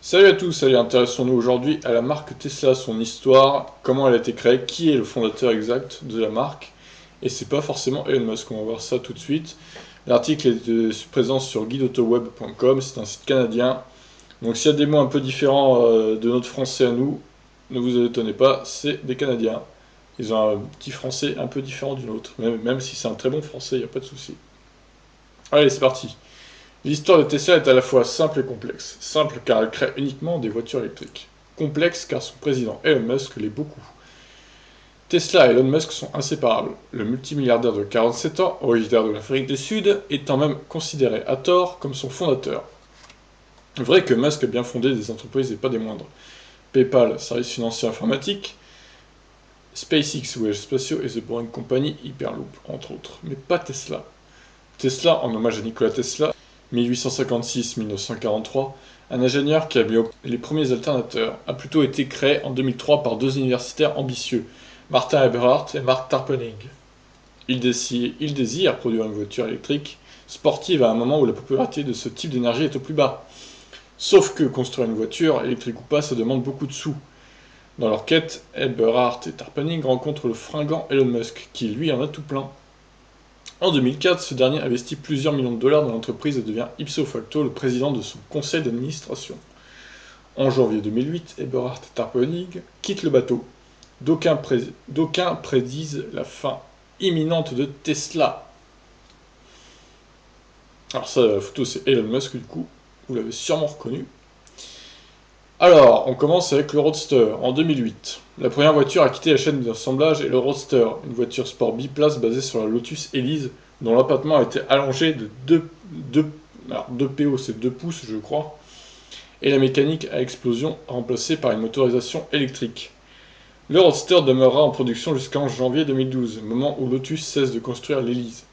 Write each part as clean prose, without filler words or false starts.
Salut à tous, allez, intéressons-nous aujourd'hui à la marque Tesla, son histoire, comment elle a été créée, qui est le fondateur exact de la marque, et c'est pas forcément Elon Musk, on va voir ça tout de suite. L'article est présent sur guideautoweb.com, c'est un site canadien, donc s'il y a des mots un peu différents de notre français à nous, ne vous étonnez pas, c'est des Canadiens. Ils ont un petit français un peu différent du nôtre, même si c'est un très bon français, il n'y a pas de souci. Allez, c'est parti. L'histoire de Tesla est à la fois simple et complexe. Simple car elle crée uniquement des voitures électriques. Complexe car son président Elon Musk l'est beaucoup. Tesla et Elon Musk sont inséparables. Le multimilliardaire de 47 ans, originaire de l'Afrique du Sud, étant même considéré à tort comme son fondateur. Vrai que Musk a bien fondé des entreprises et pas des moindres. PayPal, service financier informatique, SpaceX, voyages spatiaux et The Boring Company, Hyperloop, entre autres. Mais pas Tesla. Tesla, en hommage à Nikola Tesla, 1856-1943, un ingénieur qui a mis les premiers alternateurs, a plutôt été créé en 2003 par deux universitaires ambitieux, Martin Eberhard et Mark Tarpenning. Ils désirent produire une voiture électrique sportive à un moment où la popularité de ce type d'énergie est au plus bas. Sauf que construire une voiture, électrique ou pas, ça demande beaucoup de sous. Dans leur quête, Eberhard et Tarpenning rencontrent le fringant Elon Musk, qui lui en a tout plein. En 2004, ce dernier investit plusieurs millions de dollars dans l'entreprise et devient ipso facto le président de son conseil d'administration. En janvier 2008, Eberhard Tarpenning quitte le bateau. D'aucuns prédisent la fin imminente de Tesla. Alors ça, la photo, c'est Elon Musk du coup, vous l'avez sûrement reconnu. Alors, on commence avec le Roadster, en 2008. La première voiture à quitter la chaîne d'assemblage est le Roadster, une voiture sport biplace basée sur la Lotus Elise, dont l'empattement a été allongé de 2 PO, c'est 2 pouces je crois, et la mécanique à explosion remplacée par une motorisation électrique. Le Roadster demeurera en production jusqu'en janvier 2012, moment où Lotus cesse de construire l'Elise.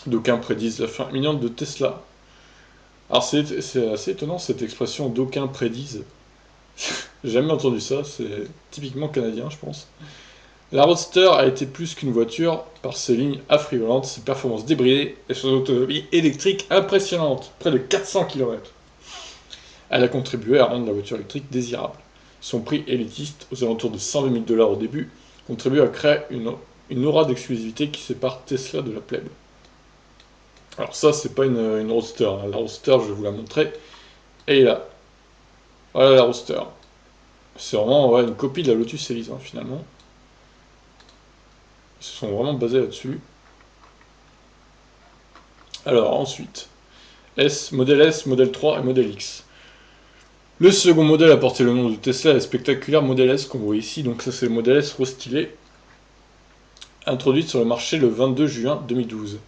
D'aucuns prédisent la fin imminente de Tesla. Alors c'est assez étonnant cette expression d'aucuns prédisent. J'ai jamais entendu ça, c'est typiquement canadien, je pense. La Roadster a été plus qu'une voiture par ses lignes affriolantes, ses performances débridées et son autonomie électrique impressionnante, près de 400 km. Elle a contribué à rendre la voiture électrique désirable. Son prix élitiste, aux alentours de 120 000 dollars au début, contribue à créer une aura d'exclusivité qui sépare Tesla de la plèbe. Alors ça, c'est pas une Roadster, hein. La Roadster, je vais vous la montrer. Et là, voilà la Roadster. C'est vraiment une copie de la Lotus Elise, hein, finalement. Ils se sont vraiment basés là-dessus. Alors ensuite, S, modèle 3 et modèle X. Le second modèle a porté le nom de Tesla, la spectaculaire Model S qu'on voit ici. Donc ça c'est le Model S restylé, introduite sur le marché le 22 juin 2012.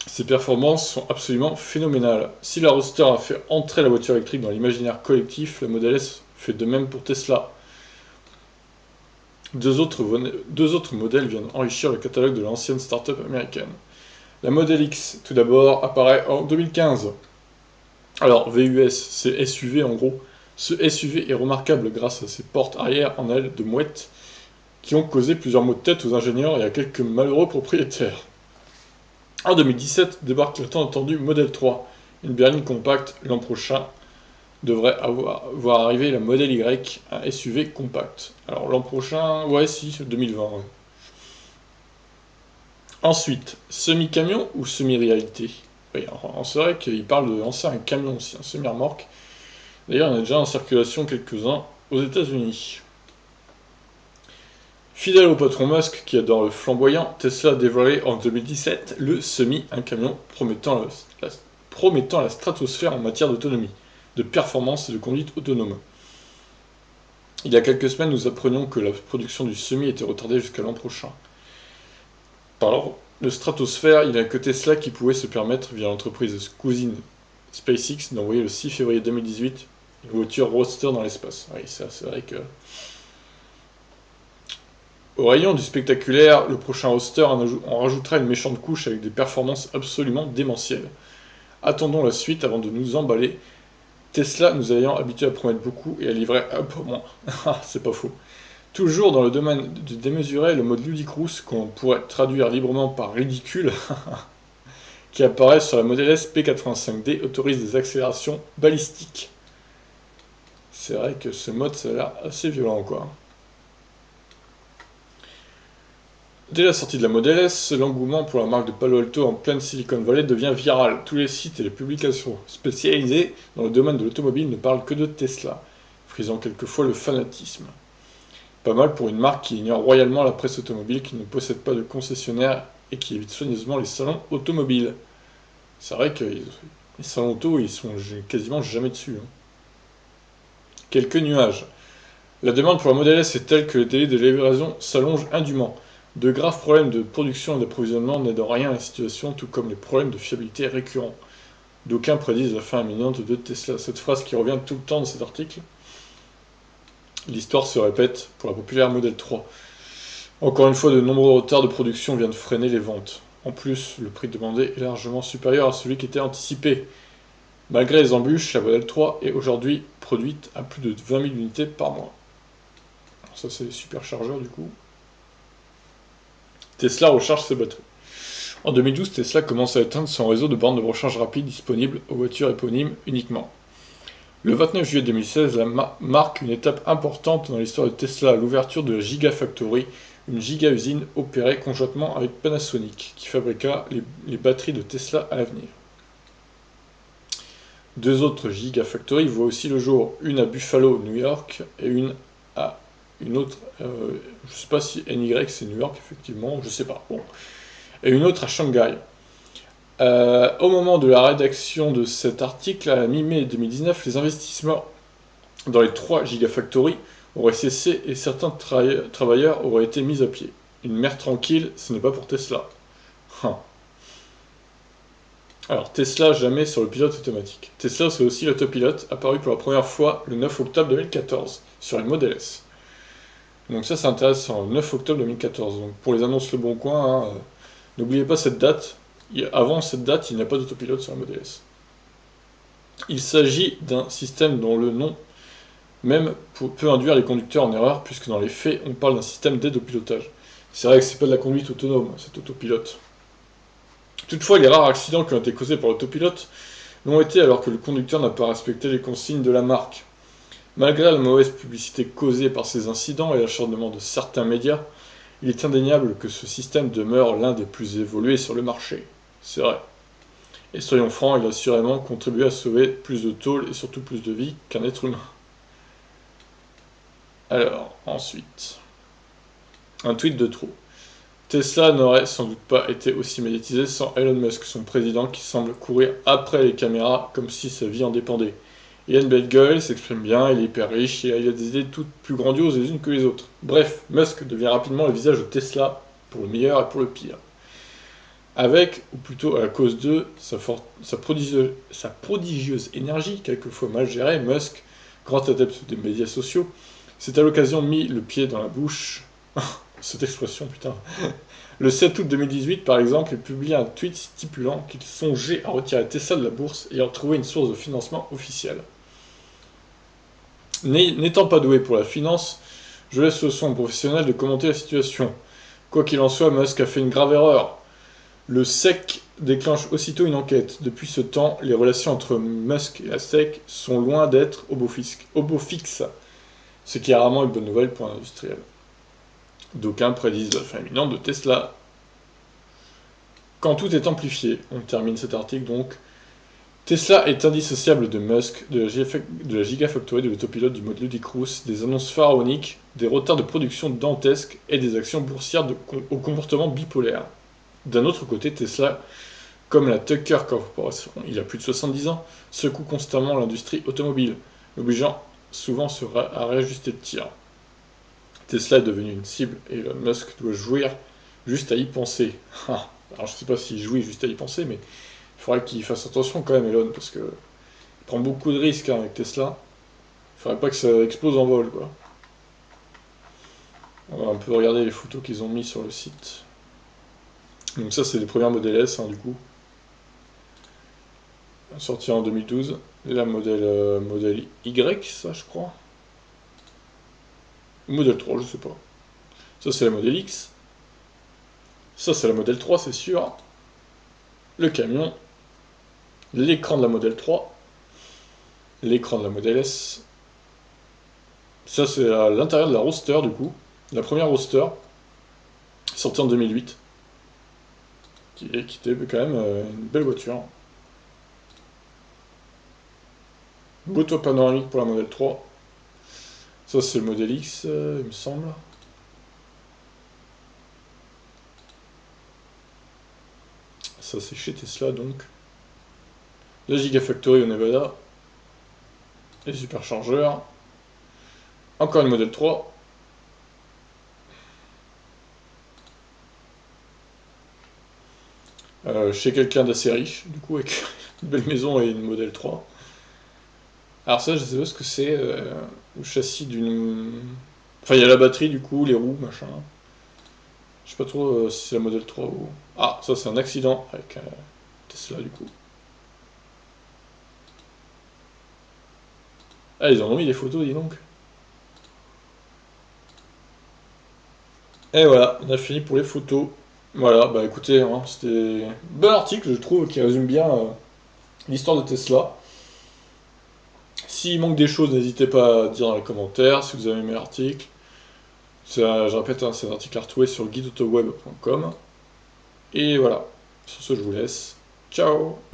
Ses performances sont absolument phénoménales. Si la Roadster a fait entrer la voiture électrique dans l'imaginaire collectif, le Model S fait de même pour Tesla. Deux autres modèles viennent enrichir le catalogue de l'ancienne start-up américaine. La Model X, tout d'abord, apparaît en 2015. Alors, VUS, c'est SUV en gros. Ce SUV est remarquable grâce à ses portes arrière en aile de mouette qui ont causé plusieurs maux de tête aux ingénieurs et à quelques malheureux propriétaires. En 2017 débarque le tant attendu Model 3, une berline compacte. L'an prochain devrait voir arriver la Model Y, un SUV compact. Alors l'an prochain, ouais si, 2020. Ouais. Ensuite, semi-camion ou semi-réalité? Oui, c'est vrai qu'il parle de lancer un camion aussi, un semi-remorque. D'ailleurs, il y en a déjà en circulation quelques-uns aux États-Unis. Fidèle au patron Musk qui adore le flamboyant, Tesla a dévoilé en 2017 le Semi, un camion promettant la stratosphère en matière d'autonomie, de performance et de conduite autonome. Il y a quelques semaines, nous apprenions que la production du Semi était retardée jusqu'à l'an prochain. Alors, le stratosphère, il n'y a que Tesla qui pouvait se permettre, via l'entreprise cousine SpaceX, d'envoyer le 6 février 2018 une voiture Roadster dans l'espace. Oui, ça, c'est vrai que... Au rayon du spectaculaire, le prochain Roadster en rajoutera une méchante couche avec des performances absolument démentielles. Attendons la suite avant de nous emballer. Tesla nous ayant habitués à promettre beaucoup et à livrer un peu moins. C'est pas faux. Toujours dans le domaine du démesuré, le mode ludicrous, qu'on pourrait traduire librement par ridicule, qui apparaît sur la Model S P85D autorise des accélérations balistiques. C'est vrai que ce mode, ça a l'air assez violent, quoi. Dès la sortie de la Model S, l'engouement pour la marque de Palo Alto en pleine Silicon Valley devient viral. Tous les sites et les publications spécialisées dans le domaine de l'automobile ne parlent que de Tesla, frisant quelquefois le fanatisme. Pas mal pour une marque qui ignore royalement la presse automobile, qui ne possède pas de concessionnaire et qui évite soigneusement les salons automobiles. C'est vrai que les salons auto, ils sont quasiment jamais dessus. Hein. Quelques nuages. La demande pour la Model S est telle que les délais de livraison s'allongent indûment. De graves problèmes de production et d'approvisionnement n'aident en rien à la situation, tout comme les problèmes de fiabilité récurrents. D'aucuns prédisent la fin imminente de Tesla. Cette phrase qui revient tout le temps dans cet article. L'histoire se répète pour la populaire Model 3. Encore une fois, de nombreux retards de production viennent freiner les ventes. En plus, le prix demandé est largement supérieur à celui qui était anticipé. Malgré les embûches, la Model 3 est aujourd'hui produite à plus de 20 000 unités par mois. Alors ça, c'est les superchargeurs du coup. Tesla recharge ses batteries. En 2012, Tesla commence à éteindre son réseau de bornes de recharge rapide disponibles aux voitures éponymes uniquement. Le 29 juillet 2016 marque une étape importante dans l'histoire de Tesla, l'ouverture de la Gigafactory, une giga-usine opérée conjointement avec Panasonic, qui fabriqua les batteries de Tesla à l'avenir. Deux autres Gigafactories voient aussi le jour, une à Buffalo, New York, et une autre, je sais pas si NY c'est New York effectivement, je sais pas, bon, et une autre à Shanghai. Au moment de la rédaction de cet article, à la mi-mai 2019, les investissements dans les 3 Gigafactories auraient cessé et certains travailleurs auraient été mis à pied. Une mer tranquille, ce n'est pas pour Tesla. Alors, Tesla jamais sur le pilote automatique. Tesla, c'est aussi l'autopilote, apparu pour la première fois le 9 octobre 2014 sur une Model S. Donc ça, c'est intéressant, le 9 octobre 2014. Donc pour les annonces Le Bon Coin, hein, n'oubliez pas cette date. Avant cette date, il n'y a pas d'autopilote sur la Model S. Il s'agit d'un système dont le nom même peut induire les conducteurs en erreur, puisque dans les faits, on parle d'un système d'aide au pilotage. C'est vrai que c'est pas de la conduite autonome, cet autopilote. Toutefois, les rares accidents qui ont été causés par l'autopilote l'ont été alors que le conducteur n'a pas respecté les consignes de la marque. Malgré la mauvaise publicité causée par ces incidents et l'acharnement de certains médias, il est indéniable que ce système demeure l'un des plus évolués sur le marché. C'est vrai. Et soyons francs, il a assurément contribué à sauver plus de tôles et surtout plus de vies qu'un être humain. Alors, ensuite, un tweet de trop. Tesla n'aurait sans doute pas été aussi médiatisé sans Elon Musk, son président qui semble courir après les caméras comme si sa vie en dépendait. Il a une belle gueule, il s'exprime bien, il est hyper riche et il a des idées toutes plus grandioses les unes que les autres. Bref, Musk devient rapidement le visage de Tesla, pour le meilleur et pour le pire. Avec, ou plutôt à cause de, sa prodigieuse énergie, quelquefois mal gérée, Musk, grand adepte des médias sociaux, s'est à l'occasion mis le pied dans la bouche. Cette expression, putain. Le 7 août 2018, par exemple, il publie un tweet stipulant qu'il songeait à retirer Tesla de la bourse et à trouver une source de financement officielle. N'étant pas doué pour la finance, je laisse au soin professionnel de commenter la situation. Quoi qu'il en soit, Musk a fait une grave erreur. Le SEC déclenche aussitôt une enquête. Depuis ce temps, les relations entre Musk et la SEC sont loin d'être au beau fixe, ce qui est rarement une bonne nouvelle pour un industriel. D'aucuns prédisent la fin imminente de Tesla. Quand tout est amplifié, on termine cet article donc. Tesla est indissociable de Musk, de la Gigafactory, de l'autopilote, du mode Ludicrous, des annonces pharaoniques, des retards de production dantesques et des actions boursières au comportement bipolaire. D'un autre côté, Tesla, comme la Tucker Corporation, il a plus de 70 ans, secoue constamment l'industrie automobile, l'obligeant souvent à réajuster le tir. Tesla est devenu une cible et Elon Musk doit jouir juste à y penser. Alors je sais pas s'il jouit juste à y penser, mais il faudrait qu'il fasse attention quand même, Elon, parce que il prend beaucoup de risques hein, avec Tesla. Il faudrait pas que ça explose en vol, quoi. On va un peu regarder les photos qu'ils ont mis sur le site. Donc ça, c'est les premières Model S, hein, du coup. Sortie en 2012. Et la modèle Y, ça, je crois. Ou modèle 3, je sais pas. Ça, c'est la modèle X. Ça, c'est la modèle 3, c'est sûr. le camion, l'écran de la Model 3, l'écran de la Model S. Ça, c'est l'intérieur de la Roadster, du coup. La première Roadster, sortie en 2008, qui était quand même une belle voiture. Beau toit panoramique pour la Model 3. Ça, c'est le Model X, il me semble. Ça, c'est chez Tesla, donc. La Gigafactory au Nevada. Les superchargeurs. Encore une Model 3. Chez quelqu'un d'assez riche, du coup, avec une belle maison et une Model 3. Alors ça, je sais pas ce que c'est, le châssis d'une... Enfin, il y a la batterie, du coup, les roues, machin. Je sais pas trop si c'est la Model 3 ou... Ah, ça, c'est un accident avec Tesla, du coup. Ah, ils en ont mis des photos, dis donc. Et voilà, on a fini pour les photos. Voilà, bah écoutez, hein, c'était un bel article, je trouve, qui résume bien l'histoire de Tesla. S'il manque des choses, n'hésitez pas à dire dans les commentaires si vous avez aimé l'article. Je répète, hein, c'est un article à retrouver sur guideautoweb.com. Et voilà, sur ce, je vous laisse. Ciao!